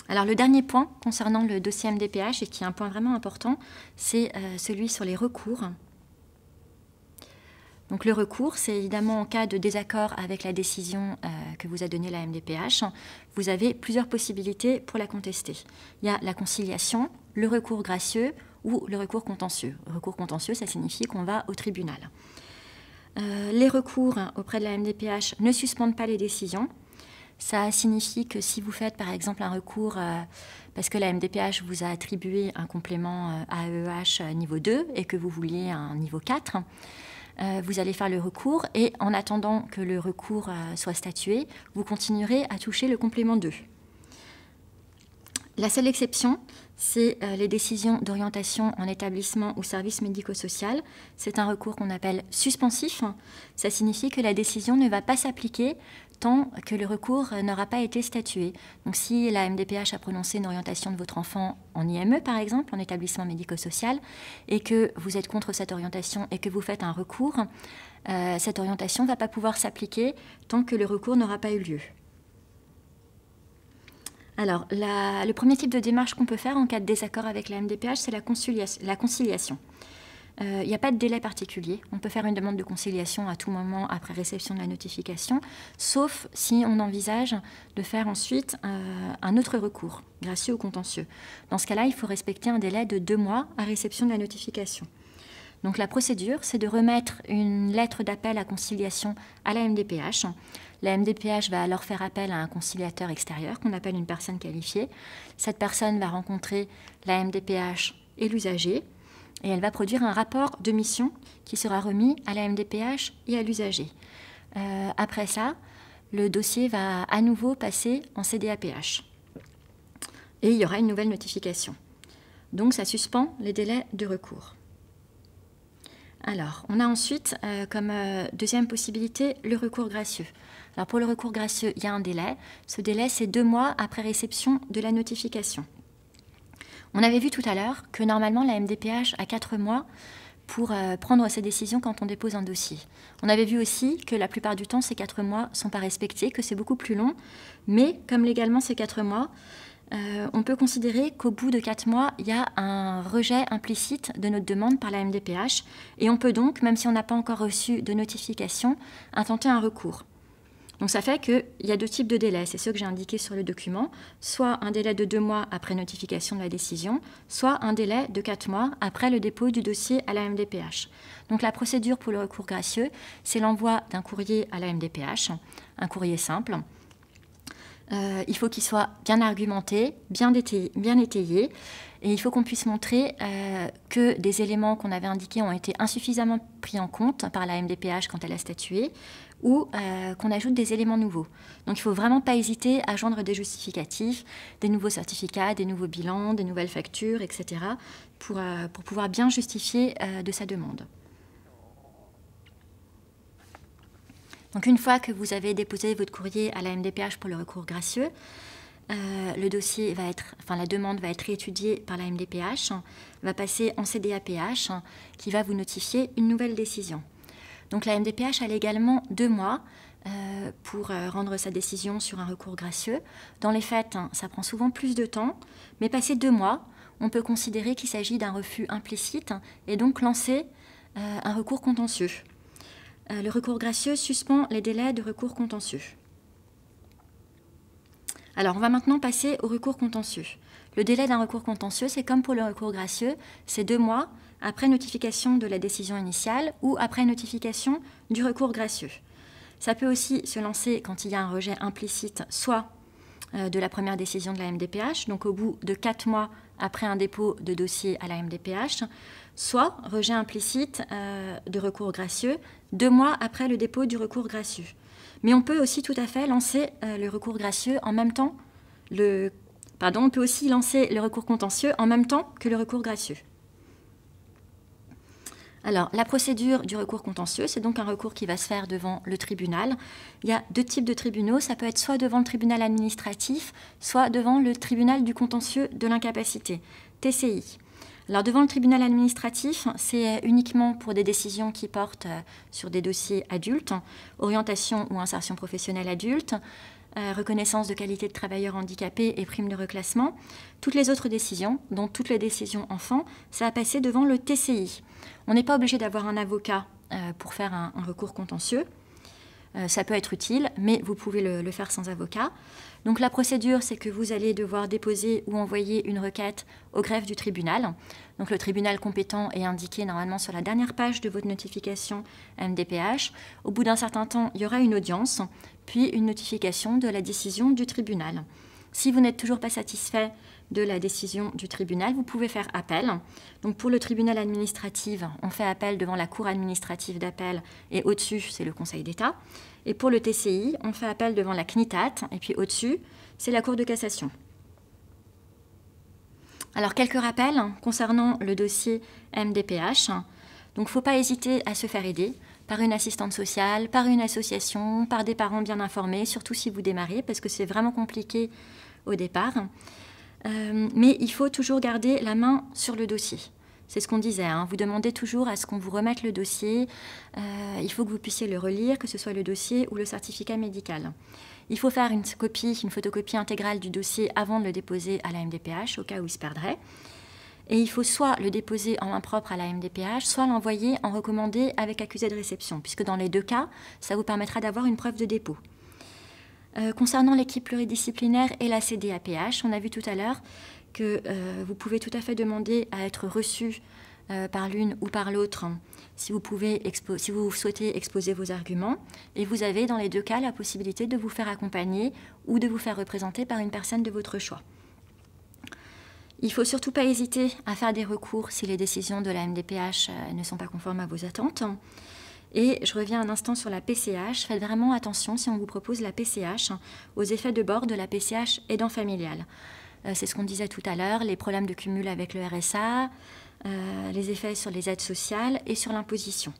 Alors le dernier point concernant le dossier MDPH, et qui est un point vraiment important, c'est celui sur les recours. Donc le recours, c'est évidemment en cas de désaccord avec la décision que vous a donnée la MDPH, vous avez plusieurs possibilités pour la contester. Il y a la conciliation, le recours gracieux ou le recours contentieux. Le recours contentieux, ça signifie qu'on va au tribunal. Les recours auprès de la MDPH ne suspendent pas les décisions. Ça signifie que si vous faites par exemple un recours parce que la MDPH vous a attribué un complément AEEH niveau 2 et que vous vouliez un niveau 4, vous allez faire le recours et en attendant que le recours soit statué, vous continuerez à toucher le complément 2. La seule exception, c'est les décisions d'orientation en établissement ou service médico-social. C'est un recours qu'on appelle suspensif. Ça signifie que la décision ne va pas s'appliquer tant que le recours n'aura pas été statué. Donc si la MDPH a prononcé une orientation de votre enfant en IME, par exemple, en établissement médico-social, et que vous êtes contre cette orientation et que vous faites un recours, cette orientation ne va pas pouvoir s'appliquer tant que le recours n'aura pas eu lieu. Alors, le premier type de démarche qu'on peut faire en cas de désaccord avec la MDPH, c'est la conciliation. Il n'y a pas de délai particulier. On peut faire une demande de conciliation à tout moment après réception de la notification, sauf si on envisage de faire ensuite un autre recours, gracieux ou contentieux. Dans ce cas-là, il faut respecter un délai de 2 mois à réception de la notification. Donc la procédure, c'est de remettre une lettre d'appel à conciliation à la MDPH. La MDPH va alors faire appel à un conciliateur extérieur qu'on appelle une personne qualifiée. Cette personne va rencontrer la MDPH et l'usager et elle va produire un rapport de mission qui sera remis à la MDPH et à l'usager. Après ça, le dossier va à nouveau passer en CDAPH et il y aura une nouvelle notification. Donc ça suspend les délais de recours. Alors, on a ensuite comme deuxième possibilité le recours gracieux. Alors pour le recours gracieux, il y a un délai. Ce délai, c'est 2 mois après réception de la notification. On avait vu tout à l'heure que normalement la MDPH a 4 mois pour prendre ses décisions quand on dépose un dossier. On avait vu aussi que la plupart du temps, ces 4 mois ne sont pas respectés, que c'est beaucoup plus long. Mais comme légalement c'est 4 mois, on peut considérer qu'au bout de 4 mois, il y a un rejet implicite de notre demande par la MDPH et on peut donc, même si on n'a pas encore reçu de notification, intenter un recours. Donc ça fait qu'il y a 2 types de délais, c'est ceux que j'ai indiqués sur le document, soit un délai de 2 mois après notification de la décision, soit un délai de 4 mois après le dépôt du dossier à la MDPH. Donc la procédure pour le recours gracieux, c'est l'envoi d'un courrier à la MDPH, un courrier simple. Il faut qu'il soit bien argumenté, bien étayé, et il faut qu'on puisse montrer que des éléments qu'on avait indiqués ont été insuffisamment pris en compte par la MDPH quand elle a statué, ou qu'on ajoute des éléments nouveaux. Donc il ne faut vraiment pas hésiter à joindre des justificatifs, des nouveaux certificats, des nouveaux bilans, des nouvelles factures, etc., pour pouvoir bien justifier de sa demande. Donc une fois que vous avez déposé votre courrier à la MDPH pour le recours gracieux, la demande va être réétudiée par la MDPH, va passer en CDAPH, qui va vous notifier une nouvelle décision. Donc la MDPH a également 2 mois pour rendre sa décision sur un recours gracieux. Dans les faits, ça prend souvent plus de temps, mais passé 2 mois, on peut considérer qu'il s'agit d'un refus implicite et donc lancer un recours contentieux. Le recours gracieux suspend les délais de recours contentieux. Alors, on va maintenant passer au recours contentieux. Le délai d'un recours contentieux, c'est comme pour le recours gracieux, c'est 2 mois après notification de la décision initiale ou après notification du recours gracieux. Ça peut aussi se lancer quand il y a un rejet implicite, soit de la première décision de la MDPH, donc au bout de 4 mois après un dépôt de dossier à la MDPH, soit rejet implicite de recours gracieux 2 mois après le dépôt du recours gracieux. Mais on peut aussi tout à fait lancer le recours gracieux en même temps, on peut aussi lancer le recours contentieux en même temps que le recours gracieux. Alors, la procédure du recours contentieux, c'est donc un recours qui va se faire devant le tribunal. Il y a 2 types de tribunaux, ça peut être soit devant le tribunal administratif, soit devant le tribunal du contentieux de l'incapacité, TCI. Alors devant le tribunal administratif, c'est uniquement pour des décisions qui portent sur des dossiers adultes, orientation ou insertion professionnelle adulte, reconnaissance de qualité de travailleur handicapé et prime de reclassement. Toutes les autres décisions, dont toutes les décisions enfants, ça va passer devant le TCI. On n'est pas obligé d'avoir un avocat pour faire un recours contentieux. Ça peut être utile, mais vous pouvez le faire sans avocat. Donc la procédure, c'est que vous allez devoir déposer ou envoyer une requête au greffe du tribunal. Donc le tribunal compétent est indiqué normalement sur la dernière page de votre notification MDPH. Au bout d'un certain temps, il y aura une audience, puis une notification de la décision du tribunal. Si vous n'êtes toujours pas satisfait de la décision du tribunal, vous pouvez faire appel. Donc pour le tribunal administratif, on fait appel devant la cour administrative d'appel et au-dessus, c'est le Conseil d'État. Et pour le TCI, on fait appel devant la CNITAT et puis au-dessus, c'est la Cour de cassation. Alors quelques rappels concernant le dossier MDPH. Donc il ne faut pas hésiter à se faire aider par une assistante sociale, par une association, par des parents bien informés, surtout si vous démarrez, parce que c'est vraiment compliqué au départ. Mais il faut toujours garder la main sur le dossier. C'est ce qu'on disait, hein. Vous demandez toujours à ce qu'on vous remette le dossier. Il faut que vous puissiez le relire, que ce soit le dossier ou le certificat médical. Il faut faire une photocopie intégrale du dossier avant de le déposer à la MDPH, au cas où il se perdrait. Et il faut soit le déposer en main propre à la MDPH, soit l'envoyer en recommandé avec accusé de réception, puisque dans les deux cas, ça vous permettra d'avoir une preuve de dépôt. Concernant l'équipe pluridisciplinaire et la CDAPH, on a vu tout à l'heure que vous pouvez tout à fait demander à être reçu par l'une ou par l'autre si vous souhaitez exposer vos arguments. Et vous avez dans les deux cas la possibilité de vous faire accompagner ou de vous faire représenter par une personne de votre choix. Il ne faut surtout pas hésiter à faire des recours si les décisions de la MDPH ne sont pas conformes à vos attentes. Et je reviens un instant sur la PCH. Faites vraiment attention si on vous propose la PCH aux effets de bord de la PCH aidant familial. C'est ce qu'on disait tout à l'heure, les problèmes de cumul avec le RSA, les effets sur les aides sociales et sur l'imposition.